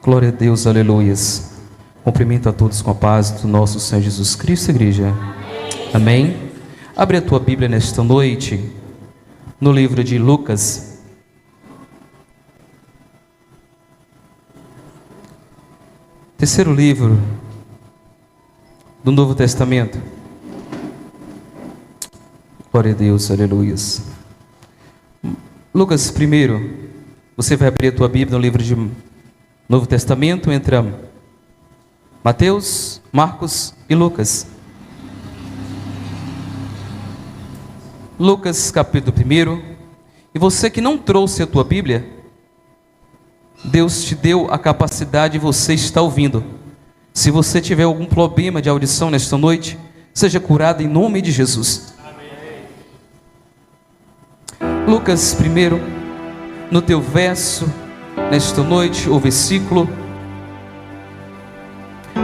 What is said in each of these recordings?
Glória a Deus, aleluias. Cumprimento a todos com a paz do nosso Senhor Jesus Cristo, igreja. Amém. Abre a tua Bíblia nesta noite, no livro de Lucas. Terceiro livro do Novo Testamento. Glória a Deus, aleluias. Lucas primeiro, você vai abrir a tua Bíblia no livro de Novo Testamento, entre Mateus, Marcos e Lucas. Lucas capítulo 1. E você que não trouxe a tua Bíblia, Deus te deu a capacidade e você está ouvindo. Se você tiver algum problema de audição nesta noite, seja curado em nome de Jesus. Lucas 1, no teu verso, nesta noite, o versículo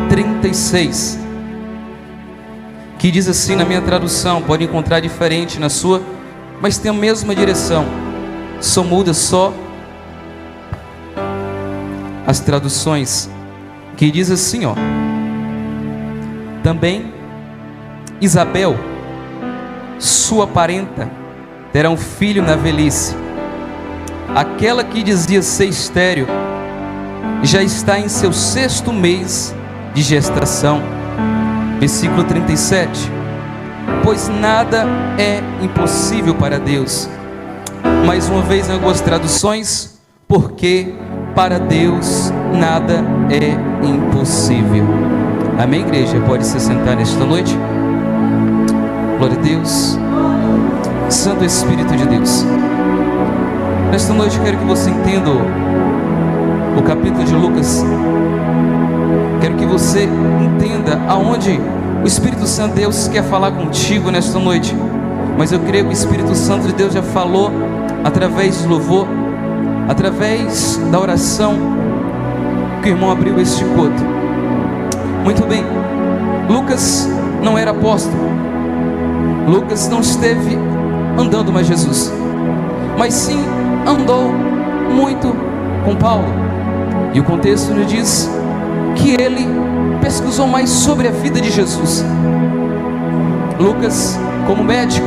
36, que diz assim na minha tradução, pode encontrar diferente na sua, mas tem a mesma direção, só muda só as traduções, que diz assim, ó: também Isabel, sua parenta, terá um filho na velhice. Aquela que dizia ser estéril já está em seu 6º mês de gestação. Versículo 37. Pois nada é impossível para Deus. Mais uma vez em algumas traduções, porque para Deus nada é impossível. Amém, igreja? Pode se sentar nesta noite. Glória a Deus. Santo Espírito de Deus, nesta noite eu quero que você entenda o capítulo de Lucas. Quero que você entenda aonde o Espírito Santo de Deus quer falar contigo nesta noite. Mas eu creio que o Espírito Santo de Deus já falou através do louvor, através da oração que o irmão abriu este culto. Muito bem, Lucas não era apóstolo, Lucas não esteve andando mais Jesus, mas sim andou muito com Paulo. E o contexto nos diz que ele pesquisou mais sobre a vida de Jesus. Lucas, como médico,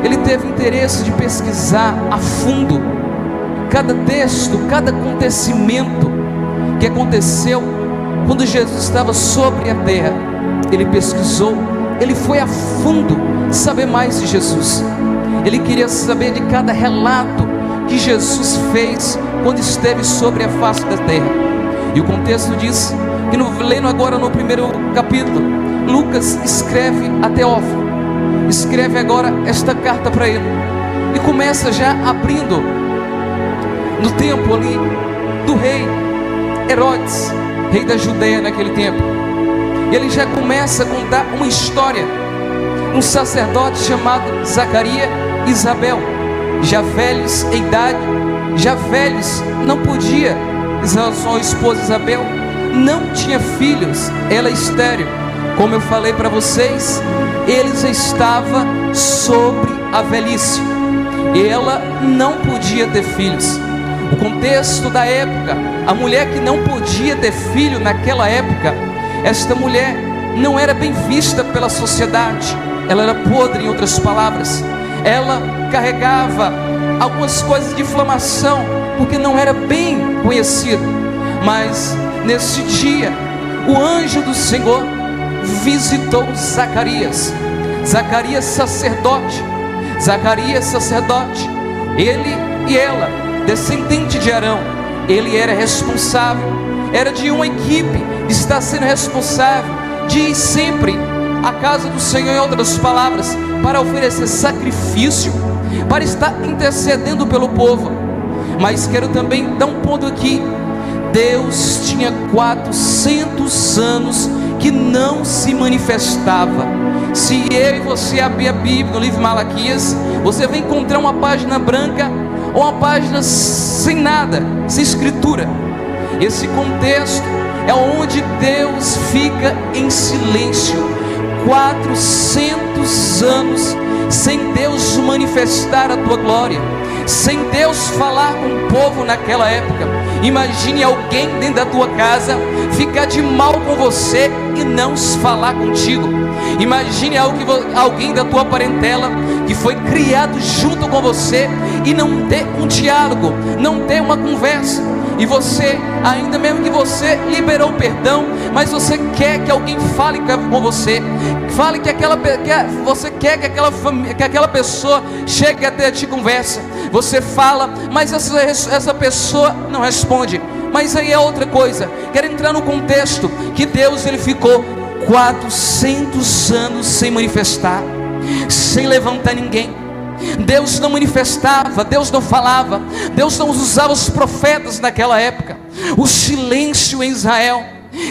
ele teve interesse de pesquisar a fundo cada texto, cada acontecimento que aconteceu quando Jesus estava sobre a terra. Ele pesquisou, ele foi a fundo saber mais de Jesus. Ele queria saber de cada relato que Jesus fez quando esteve sobre a face da terra. E o contexto diz que, lendo agora no primeiro capítulo, Lucas escreve a Teófilo, escreve agora esta carta para ele, e começa já abrindo no tempo ali do rei Herodes, rei da Judeia naquele tempo. E ele já começa a contar uma história, um sacerdote chamado Zacarias e Isabel, já velhos em idade, já velhos, não podia, sua esposa Isabel não tinha filhos, ela é estéril. Como eu falei para vocês, eles estavam sobre a velhice, ela não podia ter filhos. O contexto da época, a mulher que não podia ter filho naquela época, esta mulher não era bem vista pela sociedade, ela era podre, em outras palavras. Ela carregava algumas coisas de inflamação, porque não era bem conhecida. Mas nesse dia, o anjo do Senhor visitou Zacarias, sacerdote, ele e ela, descendente de Arão. Ele era responsável, era de uma equipe, está sendo responsável de ir sempre à casa do Senhor, em outras palavras, para oferecer sacrifício, para estar intercedendo pelo povo. Mas quero também dar um ponto aqui: Deus tinha 400 anos que não se manifestava. Se eu e você abrir a Bíblia no livro de Malaquias, você vai encontrar uma página branca ou uma página sem nada, sem escritura. Esse contexto é onde Deus fica em silêncio, 400 anos sem Deus manifestar a tua glória, sem Deus falar com o povo naquela época. Imagine alguém dentro da tua casa ficar de mal com você e não falar contigo. Imagine alguém da tua parentela que foi criado junto com você e não ter um diálogo, não ter uma conversa. E você, ainda mesmo que você liberou o perdão, mas você quer que alguém fale com você, fale que você quer que aquela pessoa chegue até ti e conversa. Você fala, mas essa pessoa não responde. Mas aí é outra coisa. Quero entrar no contexto que Deus, ele ficou 400 anos sem manifestar, sem levantar ninguém. Deus não manifestava, Deus não falava, Deus não usava os profetas naquela época. O silêncio em Israel.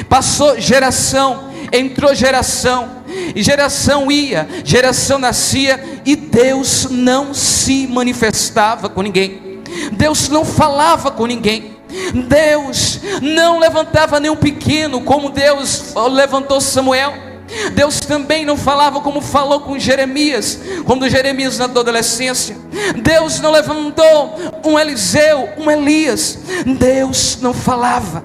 Passou geração, entrou geração, e geração ia, geração nascia, e Deus não se manifestava com ninguém. Deus não falava com ninguém. Deus não levantava nenhum pequeno, como Deus levantou Samuel. Deus também não falava como falou com Jeremias, quando Jeremias na adolescência. Deus não levantou um Eliseu, um Elias. Deus não falava.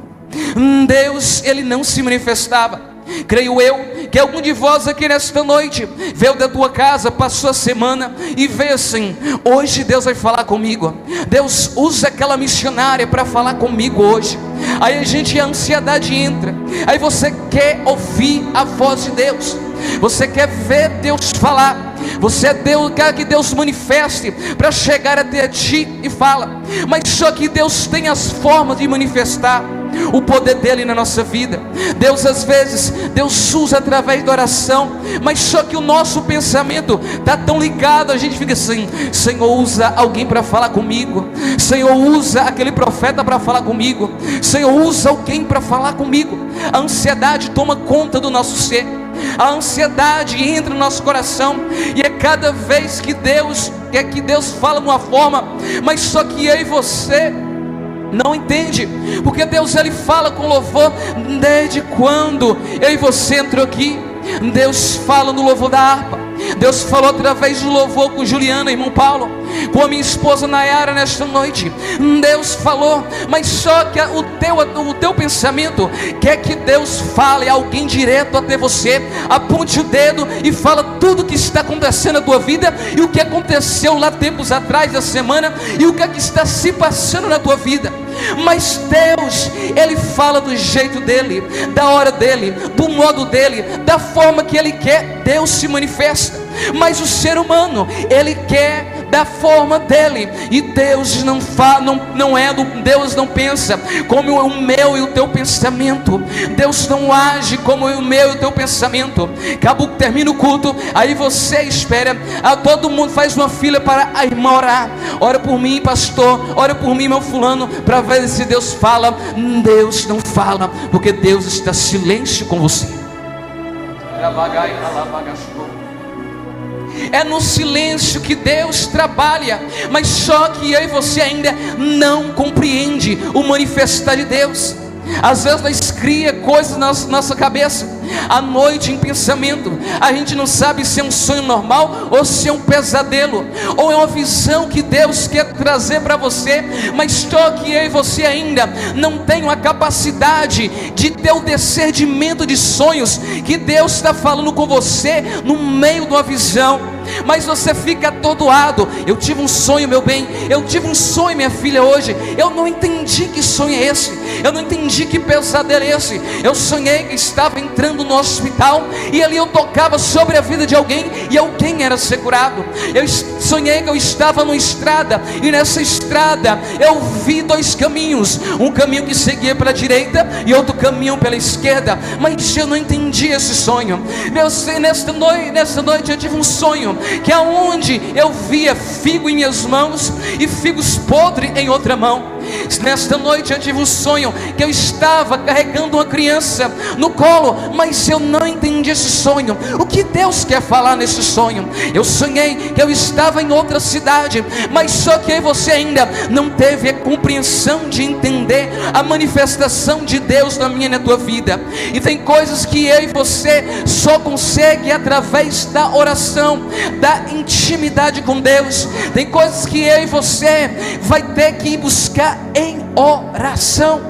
Deus, ele não se manifestava. Creio eu que algum de vós aqui nesta noite veio da tua casa, passou a semana e veio assim: hoje Deus vai falar comigo. Deus usa aquela missionária para falar comigo hoje. Aí a ansiedade entra. Aí você quer ouvir a voz de Deus, você quer ver Deus falar, você quer que Deus manifeste para chegar até ti e fala. Mas só que Deus tem as formas de manifestar o poder dele na nossa vida. Deus, às vezes, Deus usa através da oração, mas só que o nosso pensamento está tão ligado, a gente fica assim: Senhor, usa alguém para falar comigo. Senhor, usa aquele profeta para falar comigo. Senhor, usa alguém para falar comigo. A ansiedade toma conta do nosso ser. A ansiedade entra no nosso coração, e é cada vez que Deus fala de uma forma, mas só que eu e você não entende, porque Deus, ele fala com louvor. Desde quando eu e você entrou aqui, Deus fala no louvor da harpa. Deus falou através do louvor com Juliana, irmão Paulo, com a minha esposa Nayara nesta noite. Deus falou, mas só que o teu pensamento quer que Deus fale alguém direto até você, aponte o dedo e fala tudo o que está acontecendo na tua vida, e o que aconteceu lá tempos atrás da semana, e o que está se passando na tua vida. Mas Deus, ele fala do jeito dele, da hora dele, do modo dele, da forma que ele quer. Deus se manifesta. Mas o ser humano, ele quer da forma dele, e Deus não Deus não pensa como o meu e o teu pensamento. Deus não age como o meu e o teu pensamento. Acabou que termina o culto, aí você espera, todo mundo faz uma fila para a irmã orar. Ora por mim, pastor, ora por mim, meu fulano, para ver se Deus fala. Deus não fala, porque Deus está em silêncio com você. É no silêncio que Deus trabalha, mas só que eu e você ainda não compreende o manifestar de Deus. Às vezes nós cria coisas na nossa cabeça, à noite em pensamento. A gente não sabe se é um sonho normal ou se é um pesadelo, ou é uma visão que Deus quer trazer para você, mas só que eu e você ainda não tem a capacidade de ter o discernimento de sonhos que Deus está falando com você no meio de uma visão. Mas você fica atordoado. Eu tive um sonho, meu bem, eu tive um sonho, minha filha, hoje. Eu não entendi que sonho é esse, eu não entendi que pesadelo é esse. Eu sonhei que estava entrando no hospital, e ali eu tocava sobre a vida de alguém, e alguém era segurado. Eu sonhei que eu estava numa estrada, e nessa estrada eu vi dois caminhos, um caminho que seguia pela direita e outro caminho pela esquerda, mas eu não entendi esse sonho. Nessa noite eu tive um sonho que aonde eu via figo em minhas mãos e figos podres em outra mão. Nesta noite eu tive um sonho que eu estava carregando uma criança no colo, mas eu não entendi esse sonho. O que Deus quer falar nesse sonho? Eu sonhei que eu estava em outra cidade, mas só que você ainda não teve a compreensão de entender a manifestação de Deus na minha e na tua vida. E tem coisas que eu e você só consegue através da oração, da intimidade com Deus. Tem coisas que eu e você vai ter que ir buscar em oração.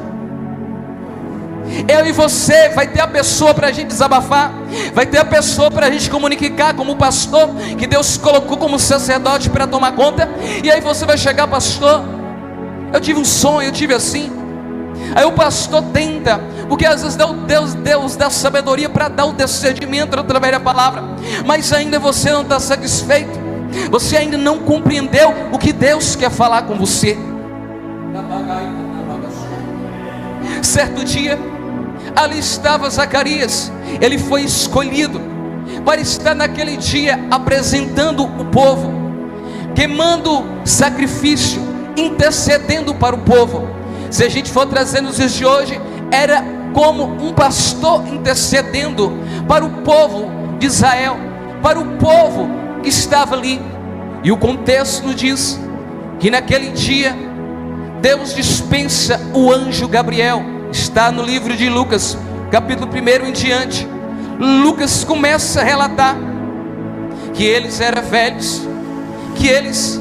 Eu e você vai ter a pessoa para a gente desabafar, vai ter a pessoa para a gente comunicar, como o pastor que Deus colocou como sacerdote para tomar conta. E aí você vai chegar: pastor, eu tive um sonho, eu tive assim. Aí o pastor tenta, porque às vezes Deus dá sabedoria para dar o discernimento através da palavra, mas ainda você não está satisfeito, você ainda não compreendeu o que Deus quer falar com você. Certo dia, ali estava Zacarias. Ele foi escolhido para estar naquele dia apresentando o povo, queimando sacrifício, intercedendo para o povo. Se a gente for trazer nos dias de hoje, era como um pastor intercedendo para o povo de Israel, para o povo que estava ali. E o contexto diz que naquele dia Deus dispensa o anjo Gabriel. Está no livro de Lucas, capítulo 1 em diante. Lucas começa a relatar que eles eram velhos, que eles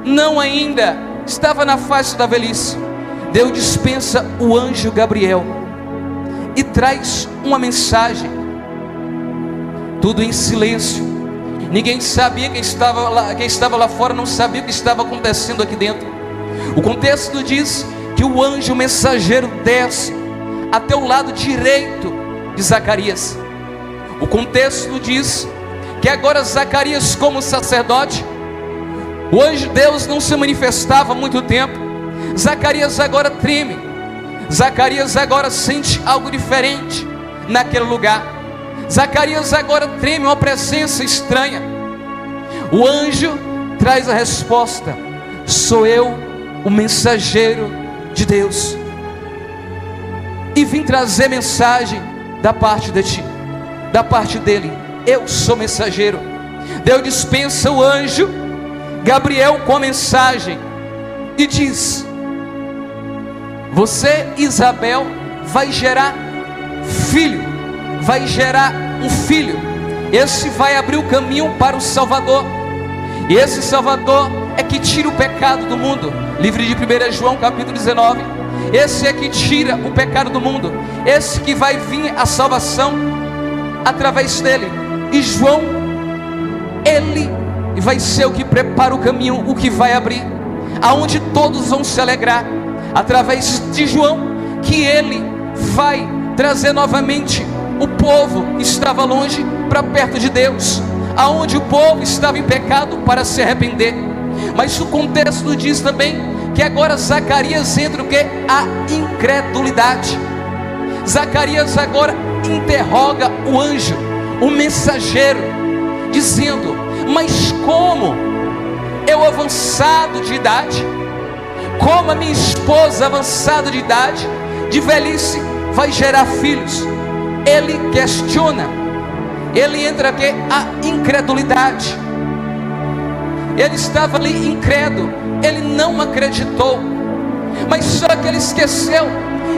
não ainda estavam na fase da velhice. Deus dispensa o anjo Gabriel e traz uma mensagem, tudo em silêncio. Ninguém sabia, quem estava lá fora não sabia o que estava acontecendo aqui dentro. O contexto diz que o anjo mensageiro desce até o lado direito de Zacarias. O contexto diz que agora Zacarias, como sacerdote, o anjo de Deus não se manifestava há muito tempo. Zacarias agora treme, Zacarias agora sente algo diferente naquele lugar. Zacarias agora treme, uma presença estranha. O anjo traz a resposta: sou eu, o mensageiro de Deus, e vim trazer mensagem da parte de ti, da parte dele. Eu sou mensageiro. Deus dispensa o anjo Gabriel com a mensagem e diz: você, Isabel, vai gerar filho, vai gerar um filho. Esse vai abrir o caminho para o Salvador, e esse Salvador é que tira o pecado do mundo. Livro de 1 João capítulo 19. Esse é que tira o pecado do mundo, esse que vai vir a salvação através dele. E João, ele vai ser o que prepara o caminho, o que vai abrir, aonde todos vão se alegrar. Através de João, que ele vai trazer novamente o povo que estava longe para perto de Deus, aonde o povo estava em pecado para se arrepender. Mas o contexto diz também que agora Zacarias entra o que? A incredulidade. Zacarias agora interroga o anjo, o mensageiro, dizendo: mas como eu avançado de idade, como a minha esposa avançada de idade, de velhice, vai gerar filhos? Ele questiona, ele entra aqui a incredulidade. Ele estava ali incrédulo, ele não acreditou, mas só que ele esqueceu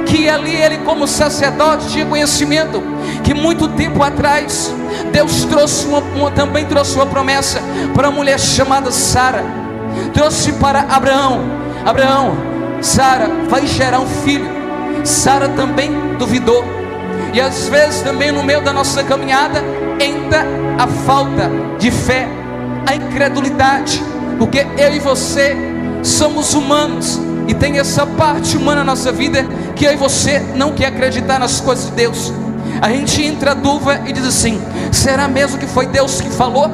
que ali ele, como sacerdote, tinha conhecimento que muito tempo atrás Deus trouxe também trouxe uma promessa para uma mulher chamada Sara. Trouxe para Abraão, Sara vai gerar um filho. Sara também duvidou. E às vezes também no meio da nossa caminhada entra a falta de fé, a incredulidade, porque eu e você somos humanos, e tem essa parte humana na nossa vida que eu e você não quer acreditar nas coisas de Deus. A gente entra em dúvida e diz assim: será mesmo que foi Deus que falou?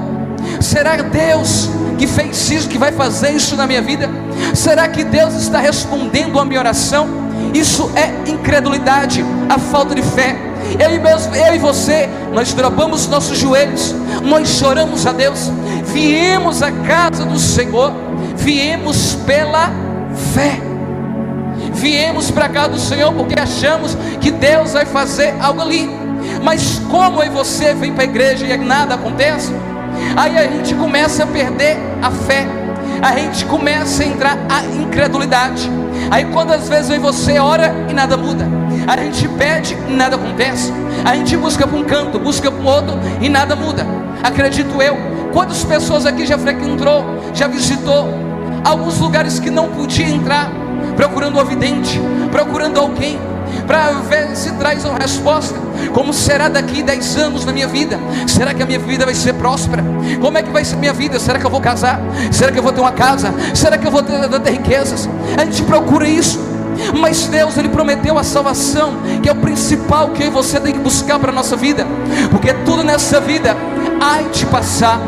Será Deus que fez isso, que vai fazer isso na minha vida? Será que Deus está respondendo a minha oração? Isso é incredulidade, a falta de fé. Eu e você, nós dobramos nossos joelhos, nós choramos a Deus, viemos à casa do Senhor, viemos pela fé, viemos para a casa do Senhor porque achamos que Deus vai fazer algo ali. Mas como eu e você vem para a igreja e nada acontece, aí a gente começa a perder a fé, a gente começa a entrar a incredulidade. Aí quando às vezes eu e você ora e nada muda, a gente pede e nada acontece, a gente busca para um canto, busca para o outro e nada muda. Acredito eu, quantas pessoas aqui já frequentou, já visitou alguns lugares que não podia entrar, procurando o vidente, procurando alguém para ver se traz uma resposta. Como será daqui 10 anos na minha vida? Será que a minha vida vai ser próspera? Como é que vai ser a minha vida? Será que eu vou casar? Será que eu vou ter uma casa? Será que eu vou ter riquezas? A gente procura isso, mas Deus, Ele prometeu a salvação, que é o principal que eu e você tem que buscar para a nossa vida, porque tudo nessa vida há de passar,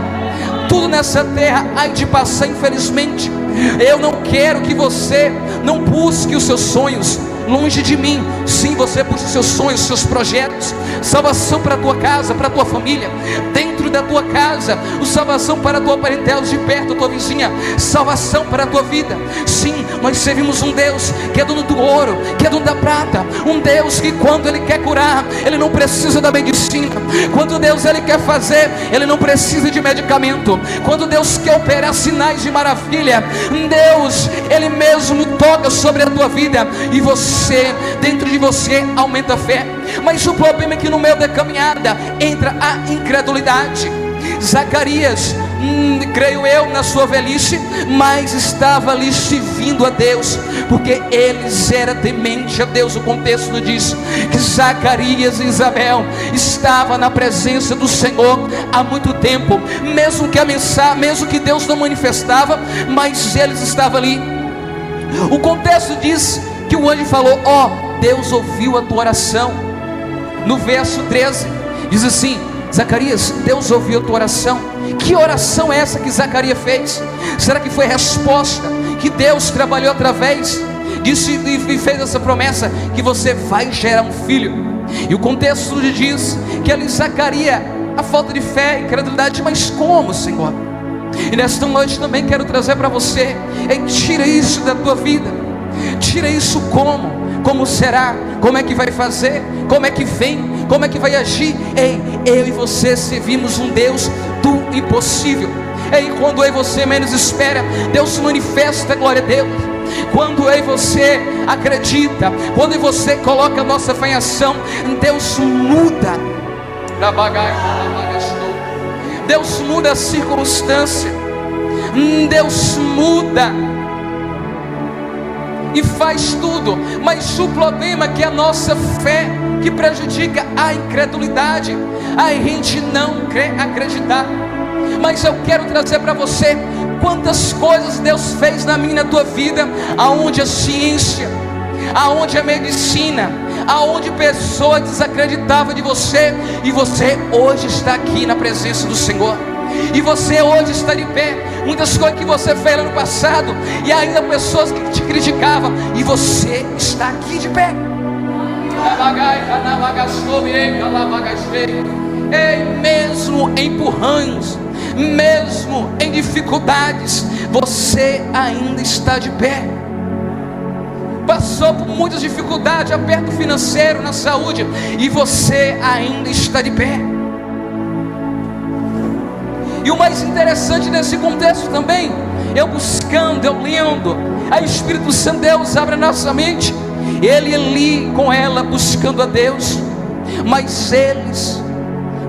tudo nessa terra há de passar, infelizmente. Eu não quero que você não busque os seus sonhos longe de mim. Sim, você busca os seus sonhos, seus projetos, salvação para a tua casa, para a tua família, dentro da tua casa, salvação para a tua parentela de perto, a tua vizinha, salvação para a tua vida. Sim, nós servimos um Deus que é dono do ouro, que é dono da prata, um Deus que quando Ele quer curar, Ele não precisa da medicina. Quando Deus Ele quer fazer, Ele não precisa de medicamento. Quando Deus quer operar sinais de maravilha, Deus, Ele mesmo toca sobre a tua vida, e você, dentro de você, aumenta a fé. Mas o problema é que no meio da caminhada entra a incredulidade. Zacarias, creio eu, na sua velhice, mas estava ali servindo a Deus, porque eles eram temente a Deus. O contexto diz que Zacarias e Isabel estavam na presença do Senhor há muito tempo, mesmo que a mensagem, mesmo que Deus não manifestava, mas eles estavam ali. O contexto diz que o anjo falou: ó, Deus ouviu a tua oração. No verso 13 diz assim: Zacarias, Deus ouviu a tua oração. Que oração é essa que Zacarias fez? Será que foi a resposta que Deus trabalhou através disso e fez essa promessa que você vai gerar um filho? E o contexto diz que ali Zacarias, a falta de fé, incredulidade. Mas como, Senhor? E nesta noite também quero trazer para você: tira isso da tua vida. Tira isso como? Como será? Como é que vai fazer? Como é que vem? Como é que vai agir? Ei, eu e você servimos um Deus do impossível. Ei, quando eu e você menos espera, Deus se manifesta, glória a Deus. Quando eu e você acredita, quando eu e você coloca a nossa fé em ação, Deus muda. Deus muda a circunstância. Deus muda e faz tudo. Mas o problema é que a nossa fé que prejudica a incredulidade. A gente não quer acreditar. Mas eu quero trazer para você quantas coisas Deus fez na minha e na tua vida, aonde a ciência, aonde a medicina, aonde pessoas desacreditavam de você, e você hoje está aqui na presença do Senhor. E você hoje está de pé. Muitas coisas que você fez no passado, e ainda pessoas que te criticavam, e você está aqui de pé. Ei, mesmo em empurrões, mesmo em dificuldades, você ainda está de pé. Passou por muitas dificuldades, aperto financeiro, na saúde, e você ainda está de pé. E o mais interessante nesse contexto também, eu buscando, eu lendo, a Espírito Santo, Deus abre a nossa mente. Ele ali com ela buscando a Deus, mas eles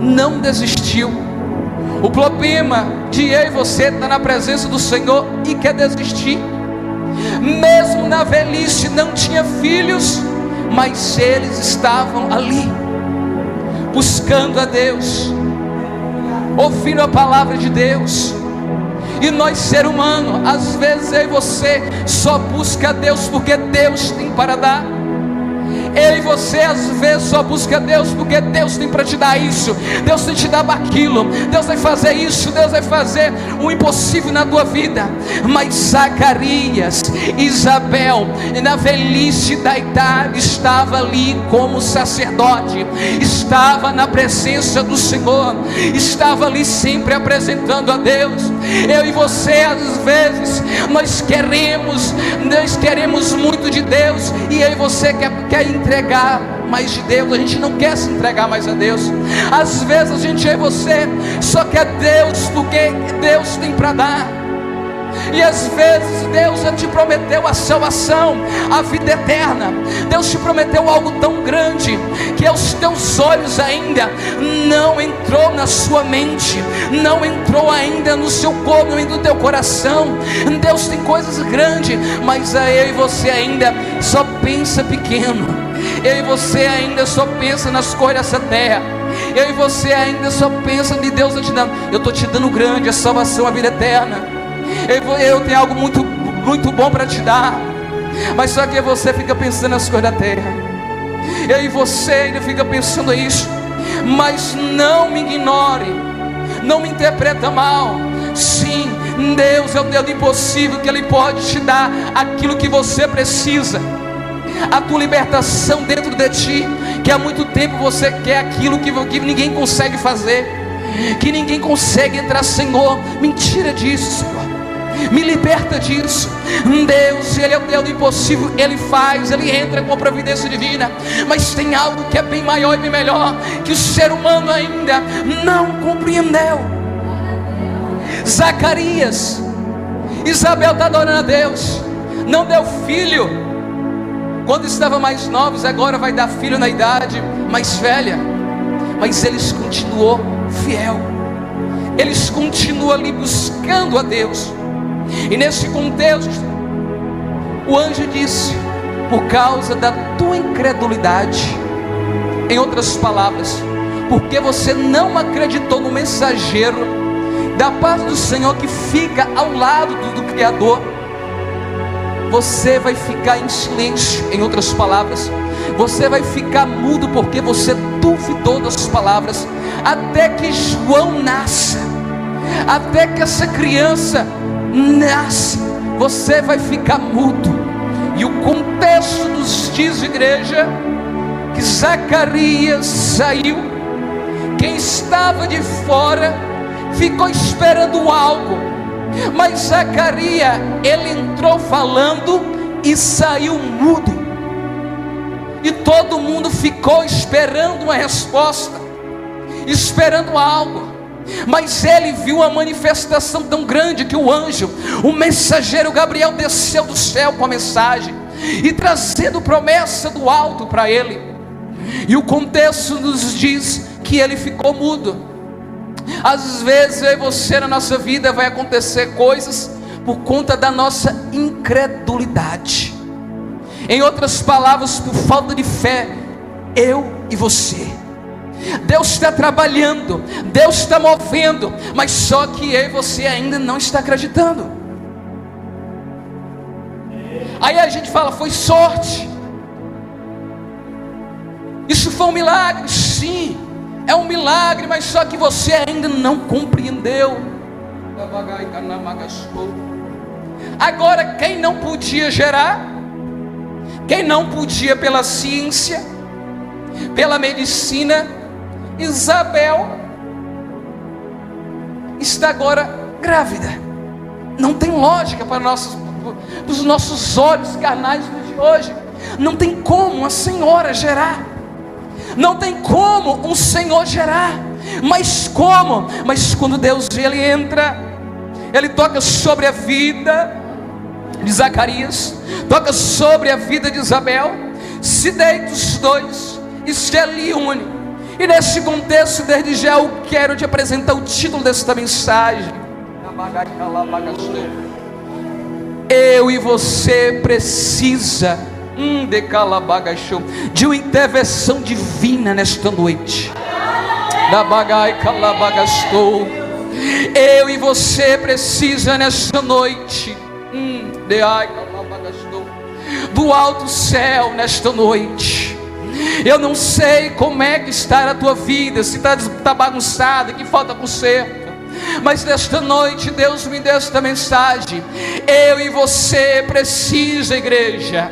não desistiu. O problema de eu e você estar na presença do Senhor e quer desistir. Mesmo na velhice não tinha filhos, mas eles estavam ali buscando a Deus, ouvindo a palavra de Deus. E nós, ser humano, às vezes eu e você só busca a Deus porque Deus tem para dar. Eu e você às vezes só busca Deus porque Deus tem para te dar isso, Deus tem te dar aquilo, Deus vai fazer isso, Deus vai fazer o impossível na tua vida. Mas Zacarias, Isabel, na velhice da idade, estava ali como sacerdote, estava na presença do Senhor, estava ali sempre apresentando a Deus. Eu e você às vezes nós queremos muito de Deus, e eu e você quer entregar mais de Deus. A gente não quer se entregar mais a Deus. Às vezes a gente, eu e você, só quer Deus porque Deus tem para dar. E às vezes Deus já te prometeu a salvação, a vida eterna. Deus te prometeu algo tão grande, que aos teus olhos ainda não entrou na sua mente, não entrou ainda no seu corpo, não entrou no teu coração. Deus tem coisas grandes, mas eu e você ainda só pensa pequeno. Eu e você ainda só pensa nas coisas dessa terra. Eu e você ainda só pensa de Deus te dando. Eu estou te dando grande, a salvação, a vida eterna. Eu tenho algo muito, muito bom para te dar. Mas só que você fica pensando nas coisas da terra. Eu e você ainda fica pensando isso. Mas não me ignore, não me interpreta mal. Sim, Deus é o Deus do impossível, que Ele pode te dar aquilo que você precisa. A tua libertação dentro de ti, que há muito tempo você quer aquilo que ninguém consegue fazer, que ninguém consegue entrar. Senhor, me tira disso, Senhor, me liberta disso. Deus, Ele é o Deus do impossível, Ele faz, Ele entra com a providência divina. Mas tem algo que é bem maior e bem melhor, que o ser humano ainda não compreendeu. Zacarias, Isabel está adorando a Deus, não deu filho quando estava mais novos, agora vai dar filho na idade mais velha. Mas eles continuou fiel, eles continuam ali buscando a Deus. E nesse contexto, o anjo disse: por causa da tua incredulidade, em outras palavras, porque você não acreditou no mensageiro da paz do Senhor que fica ao lado do Criador, você vai ficar em silêncio. Em outras palavras, você vai ficar mudo, porque você duvidou das palavras. Até que João nasça, até que essa criança nasce, você vai ficar mudo. E o contexto nos diz, igreja, que Zacarias saiu. Quem estava de fora ficou esperando algo, mas Zacarias, ele entrou falando e saiu mudo. E todo mundo ficou esperando uma resposta, esperando algo. Mas ele viu uma manifestação tão grande que o anjo, o mensageiro Gabriel, desceu do céu com a mensagem e trazendo promessa do alto para ele. E o contexto nos diz que ele ficou mudo. Às vezes eu e você, na nossa vida, vai acontecer coisas por conta da nossa incredulidade. Em outras palavras, por falta de fé. Eu e você, Deus está trabalhando, Deus está movendo, mas só que eu e você ainda não está acreditando. Aí a gente fala: foi sorte, isso foi um milagre. Sim, é um milagre, mas só que você ainda não compreendeu. Agora, quem não podia gerar, quem não podia pela ciência, pela medicina, Isabel está agora grávida. Não tem lógica para os nossos olhos carnais de hoje. Não tem como uma senhora gerar, não tem como um senhor gerar. Mas como? Mas quando Deus, Ele entra, Ele toca sobre a vida de Zacarias, toca sobre a vida de Isabel, se deita os dois e se ali une. E nesse contexto, desde já eu quero te apresentar o título desta mensagem. Eu e você precisa de uma intervenção divina nesta noite. Eu e você precisa nesta noite do alto céu nesta noite. Eu não sei como é que está a tua vida, se está bagunçada, que falta conserto. Mas nesta noite Deus me deu esta mensagem. Eu e você precisa, igreja,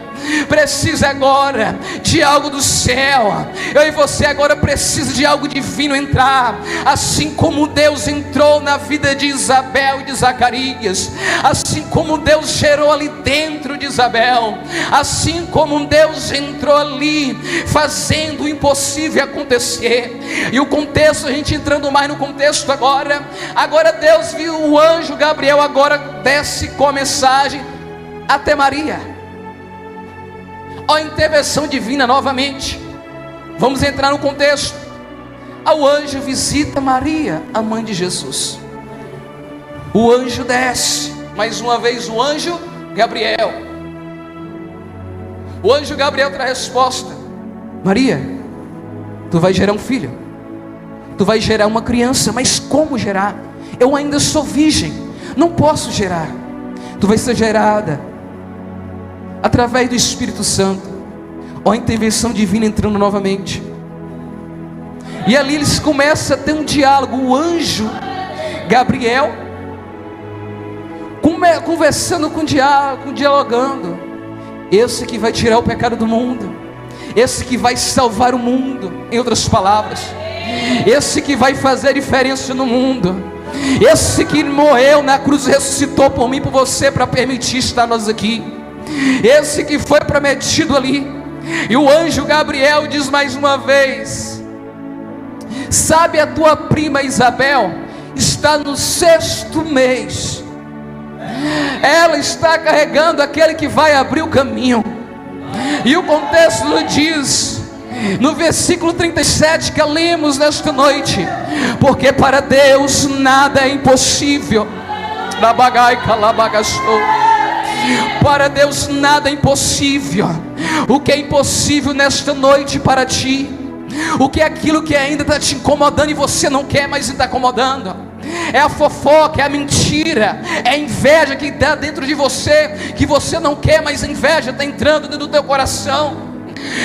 precisa agora de algo do céu. Eu e você agora precisa de algo divino entrar. Assim como Deus entrou na vida de Isabel e de Zacarias, assim como Deus gerou ali dentro de Isabel, assim como Deus entrou ali fazendo o impossível acontecer. E o contexto, a gente entrando mais no contexto agora Deus viu o anjo Gabriel, agora desce com a mensagem até Maria. Ó, intervenção divina novamente. Vamos entrar no contexto. O anjo visita Maria, a mãe de Jesus. O anjo desce, mais uma vez o anjo Gabriel. O anjo Gabriel traz a resposta: Maria, tu vai gerar um filho, tu vai gerar uma criança. Mas como gerar? Eu ainda sou virgem, não posso gerar. Tu vai ser gerada através do Espírito Santo. Ó, a intervenção divina entrando novamente. E ali eles começam a ter um diálogo. O anjo Gabriel conversando dialogando. Esse que vai tirar o pecado do mundo, esse que vai salvar o mundo, em outras palavras, esse que vai fazer diferença no mundo, esse que morreu na cruz e ressuscitou por mim e por você, para permitir estar nós aqui, esse que foi prometido ali. E o anjo Gabriel diz mais uma vez: sabe, a tua prima Isabel está no 6º mês, ela está carregando aquele que vai abrir o caminho. E o contexto diz, no versículo 37 que lemos nesta noite: porque para Deus nada é impossível. Para Deus nada é impossível. O que é impossível nesta noite para ti? O que é aquilo que ainda está te incomodando e você não quer, mas está incomodando? É a fofoca, é a mentira, é a inveja que está dentro de você, que você não quer, mas a inveja está entrando dentro do teu coração.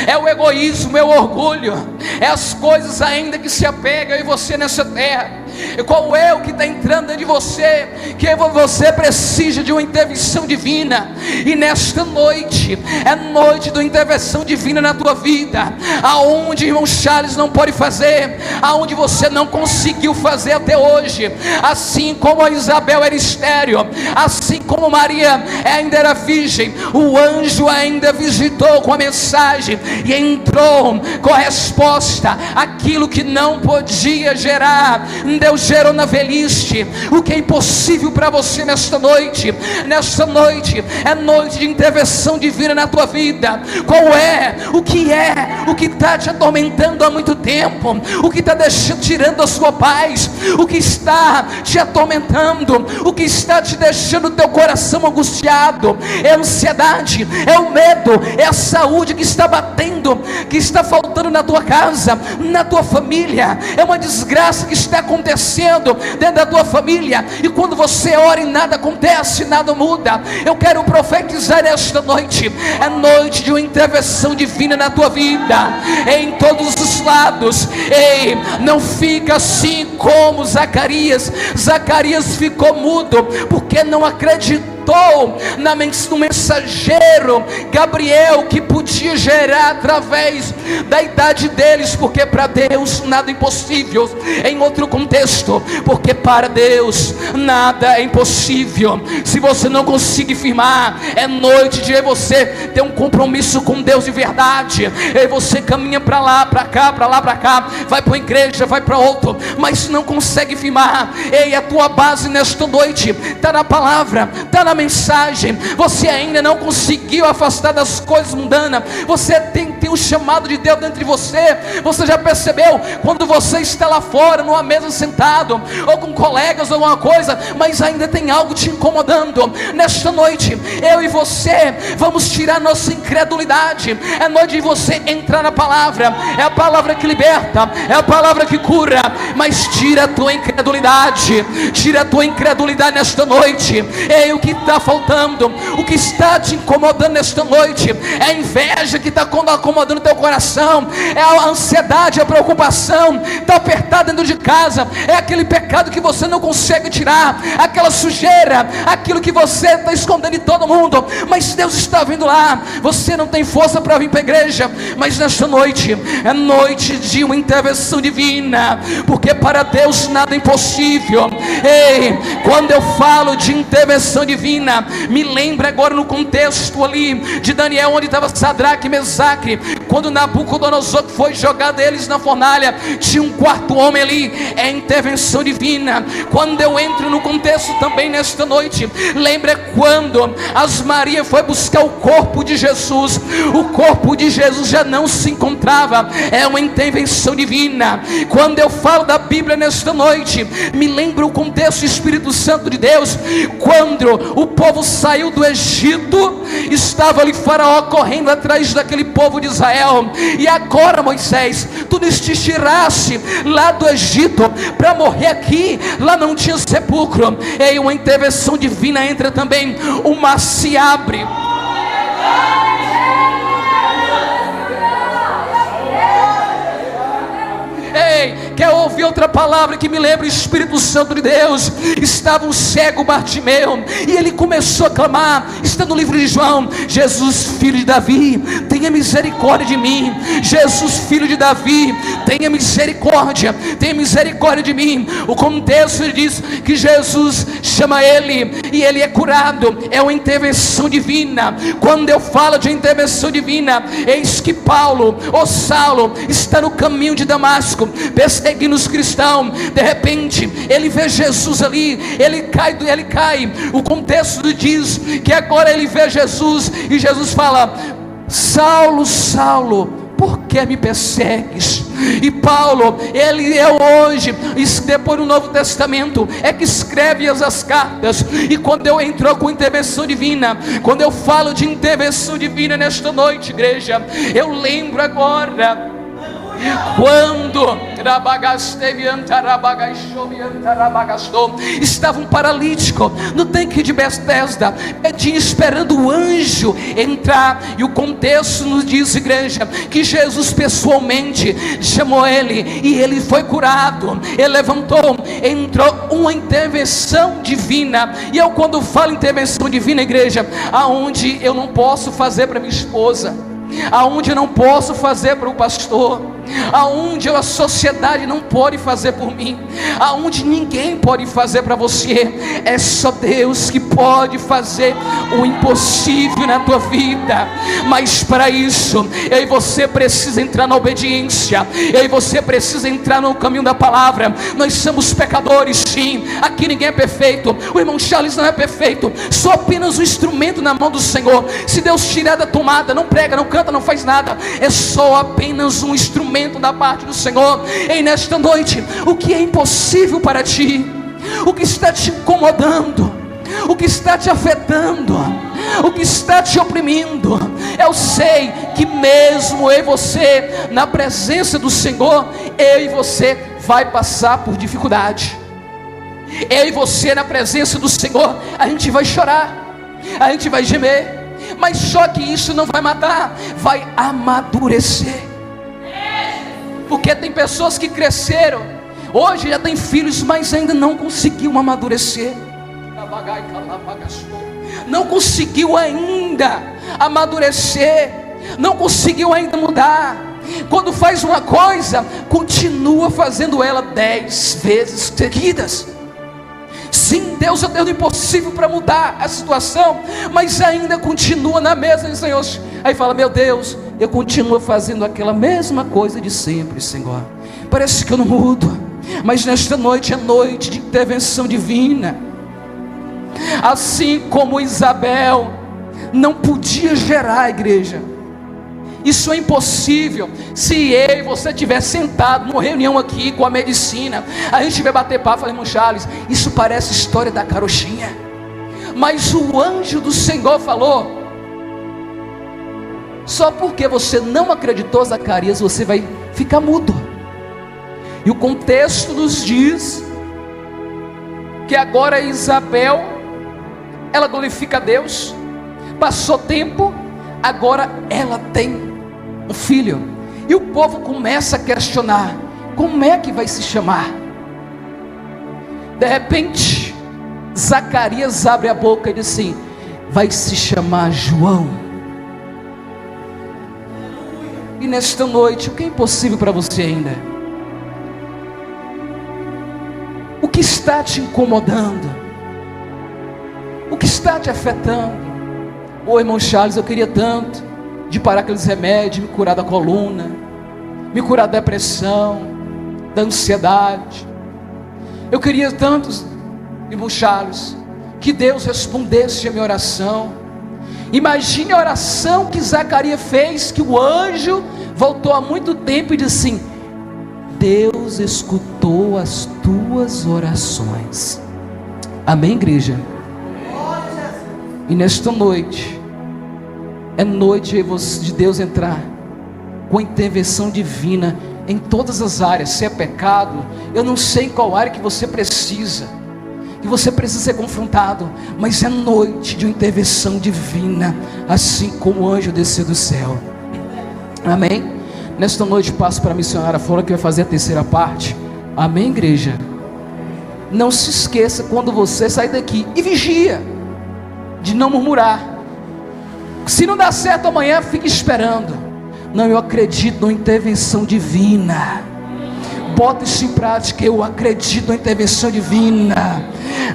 É o egoísmo, é o orgulho, é as coisas ainda que se apegam em você nessa terra. E qual é o que está entrando dentro de você, que você precisa de uma intervenção divina? E nesta noite, é noite de uma intervenção divina na tua vida, aonde irmão Charles não pode fazer, aonde você não conseguiu fazer até hoje. Assim como a Isabel era estéril, assim como Maria ainda era virgem, o anjo ainda visitou com a mensagem e entrou com a resposta. Aquilo que não podia gerar, Deus gerou na velhice. O que é impossível para você nesta noite? Nesta noite é noite de intervenção divina na tua vida. Qual é? O que está te atormentando há muito tempo? O que está tirando a sua paz? O que está te atormentando? O que está te deixando o teu coração angustiado? É a ansiedade, é o medo, é a saúde que está batendo, que está faltando na tua casa, na tua família. É uma desgraça que está acontecendo dentro da tua família, e quando você ora e nada acontece, nada muda. Eu quero profetizar esta noite, é noite de uma intervenção divina na tua vida, em todos os lados. Ei, não fica assim como Zacarias. Zacarias ficou mudo porque não acreditou no mensageiro Gabriel, que podia gerar através da idade deles, porque para Deus nada é impossível. Em outro contexto, porque para Deus nada é impossível. Se você não conseguir firmar, é noite de você ter um compromisso com Deus de verdade. E você caminha para lá, para cá, para lá, para cá, vai para uma igreja, vai para outro, mas não consegue firmar. Ei, a tua base nesta noite está na palavra, está na mensagem. Você ainda não conseguiu afastar das coisas mundanas. Você tem um chamado de Deus dentro de você. Você já percebeu quando você está lá fora numa mesa sentado, ou com colegas ou alguma coisa, mas ainda tem algo te incomodando? Nesta noite, eu e você vamos tirar nossa incredulidade. É noite de você entrar na palavra. É a palavra que liberta, é a palavra que cura. Mas tira a tua incredulidade, tira a tua incredulidade nesta noite. Ei, o que está faltando, o que está te incomodando nesta noite? É a inveja que está incomodando o teu coração, é a ansiedade, a preocupação, está apertado dentro de casa, é aquele pecado que você não consegue tirar, aquela sujeira, aquilo que você está escondendo de todo mundo, mas Deus está vindo lá. Você não tem força para vir para a igreja, mas nesta noite é noite de uma intervenção divina, porque para Deus nada é impossível. Ei, quando eu falo de intervenção divina, me lembra agora no contexto ali de Daniel, onde estava Sadraque, Mesaque Quando Nabucodonosor foi jogado eles na fornalha, tinha um quarto homem ali. É intervenção divina. Quando eu entro no contexto também nesta noite, lembra quando as Maria foi buscar o corpo de Jesus. O corpo de Jesus já não se encontrava. É uma intervenção divina. Quando eu falo da Bíblia nesta noite, me lembra o contexto Espírito Santo de Deus. Quando o povo saiu do Egito, estava ali Faraó correndo atrás daquele povo de Israel. E agora, Moisés, tu nos tiraste lá do Egito para morrer aqui. Lá não tinha sepulcro. E uma intervenção divina entra também. O mar se abre. Ei, quer ouvir outra palavra que me lembra o Espírito Santo de Deus? Estava um cego Bartimeu, e ele começou a clamar. Está no livro de João: Jesus, filho de Davi, tenha misericórdia de mim. Jesus, filho de Davi, tenha misericórdia de mim. O contexto diz que Jesus chama ele, e ele é curado. É uma intervenção divina. Quando eu falo de intervenção divina, eis que Paulo, ou Saulo, está no caminho de Damasco, perseguindo os cristãos. De repente ele vê Jesus ali, ele cai. O contexto diz que agora ele vê Jesus, e Jesus fala: Saulo, Saulo, por que me persegues? E Paulo, ele é hoje, depois do Novo Testamento, é que escreve as cartas. E quando eu entro com intervenção divina, quando eu falo de intervenção divina nesta noite, igreja, eu lembro agora quando estava um paralítico no tanque de Betesda, esperando o anjo entrar. E o contexto nos diz, igreja, que Jesus pessoalmente chamou ele, e ele foi curado. Ele levantou, entrou uma intervenção divina. E eu, quando falo intervenção divina, igreja, aonde eu não posso fazer para minha esposa, aonde eu não posso fazer para o pastor, aonde a sociedade não pode fazer por mim, aonde ninguém pode fazer para você, é só Deus que pode fazer o impossível na tua vida. Mas para isso, eu e você precisa entrar na obediência, eu e você precisa entrar no caminho da palavra. Nós somos pecadores, sim, aqui ninguém é perfeito. O irmão Charles não é perfeito, só apenas um instrumento na mão do Senhor. Se Deus tirar da tomada, não prega, não canta, não faz nada, é só apenas um instrumento da parte do Senhor. E nesta noite, o que é impossível para ti, o que está te incomodando, o que está te afetando, o que está te oprimindo, eu sei que mesmo eu e você, na presença do Senhor, eu e você vai passar por dificuldade. Eu e você na presença do Senhor, a gente vai chorar, a gente vai gemer, mas só que isso não vai matar, vai amadurecer. Porque tem pessoas que cresceram, hoje já tem filhos, mas ainda não conseguiu amadurecer, não conseguiu ainda amadurecer, não conseguiu ainda mudar. Quando faz uma coisa, continua fazendo ela 10 vezes seguidas. Sim, Deus é o Deus do impossível para mudar a situação, mas ainda continua na mesma, Senhor. Aí fala: meu Deus, eu continuo fazendo aquela mesma coisa de sempre, Senhor. Parece que eu não mudo. Mas nesta noite é noite de intervenção divina. Assim como Isabel não podia gerar, igreja, isso é impossível. Se eu e você estiver sentado numa reunião aqui com a medicina, a gente vai bater papo, irmão Charles, isso parece história da carochinha. Mas o anjo do Senhor falou: só porque você não acreditou, Zacarias, você vai ficar mudo. E o contexto nos diz que agora Isabel, ela glorifica a Deus. Passou tempo, agora ela tem um filho. E o povo começa a questionar: como é que vai se chamar? De repente Zacarias abre a boca e diz assim: vai se chamar João. E nesta noite, o que é impossível para você ainda? O que está te incomodando? O que está te afetando? Ô irmão Charles, eu queria tanto de parar aqueles remédios, me curar da coluna, me curar da depressão, da ansiedade. Eu queria tantos, irmão Charles, que Deus respondesse a minha oração. Imagine a oração que Zacarias fez, que o anjo voltou há muito tempo e disse assim: Deus escutou as tuas orações. Amém, igreja? E nesta noite, é noite de Deus entrar com intervenção divina em todas as áreas. Se é pecado, eu não sei em qual área que você precisa ser confrontado, mas é noite de uma intervenção divina, assim como o anjo desceu do céu. Amém? Nesta noite passo para a missionária Flora, que vai fazer a terceira parte. Amém, igreja? Não se esqueça, quando você sair daqui, e vigia, de não murmurar. Se não dá certo amanhã, fique esperando. Não, eu acredito na intervenção divina. Bota isso em prática. Eu acredito na intervenção divina.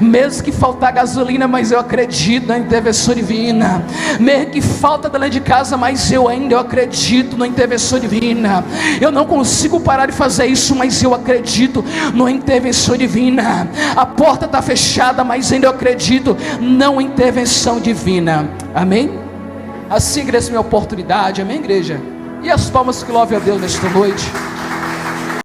Mesmo que faltar gasolina, mas eu acredito na intervenção divina. Mesmo que falta dentro de casa, mas eu acredito na intervenção divina. Eu não consigo parar de fazer isso, mas eu acredito na intervenção divina. A porta está fechada, mas ainda eu acredito na intervenção divina. Amém? Assim, igreja, é minha oportunidade. Amém, igreja? E as palmas que louvem a Deus nesta noite.